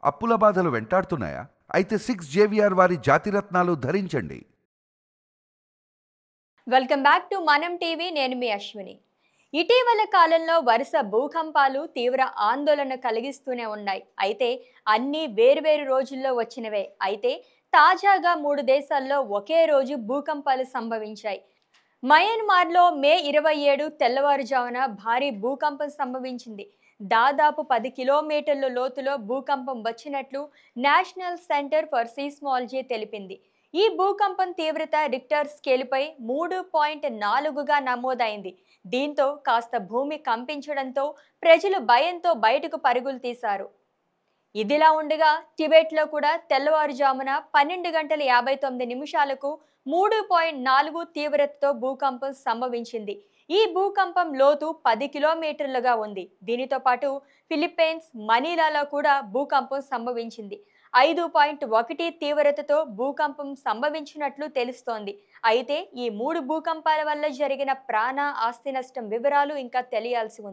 అప్పుల బాధలు వెంటాడుతున్నాయా? అయితే 6 జేవిఆర్ వారి జాతిరత్నాలు ధరించండి. వెల్కమ్ బ్యాక్ టు మనం టీవీ. నేను మీ అశ్విని. ఇటీవల కాలంలో వరుస భూకంపాలు తీవ్ర ఆందోళన కలిగిస్తూనే ఉన్నాయి. అయితే అన్నీ వేర్వేరు రోజుల్లో వచ్చినవే. అయితే తాజాగా 3 దేశాల్లో ఒకే రోజు భూకంపాలు సంభవించాయి. మయన్మార్లో మే 27 తెల్లవారుజామున భారీ భూకంపం సంభవించింది. దాదాపు 10 కిలోమీటర్ల లోతులో భూకంపం వచ్చినట్లు నేషనల్ సెంటర్ ఫర్ సీస్మాలజీ తెలిపింది. ఈ భూకంపం తీవ్రత రిక్టర్ స్కేలుపై 3.4గా నమోదైంది. దీంతో కాస్త భూమి కంపించడంతో ప్రజలు భయంతో బయటకు పరుగులు తీశారు. ఇదిలా ఉండగా టిబెట్లో కూడా తెల్లవారుజామున 12 గంటల 59 నిమిషాలకు 3.4 తీవ్రతతో భూకంపం సంభవించింది. ఈ భూకంపం లోతు 10 కిలోమీటర్లుగా ఉంది. దీనితో పాటు ఫిలిప్పీన్స్ మనీలాలో కూడా భూకంపం సంభవించింది. 5.1 తీవ్రతతో భూకంపం సంభవించినట్లు తెలుస్తోంది. అయితే ఈ 3 భూకంపాల వల్ల జరిగిన ప్రాణ ఆస్తి నష్టం వివరాలు ఇంకా తెలియాల్సి ఉంది.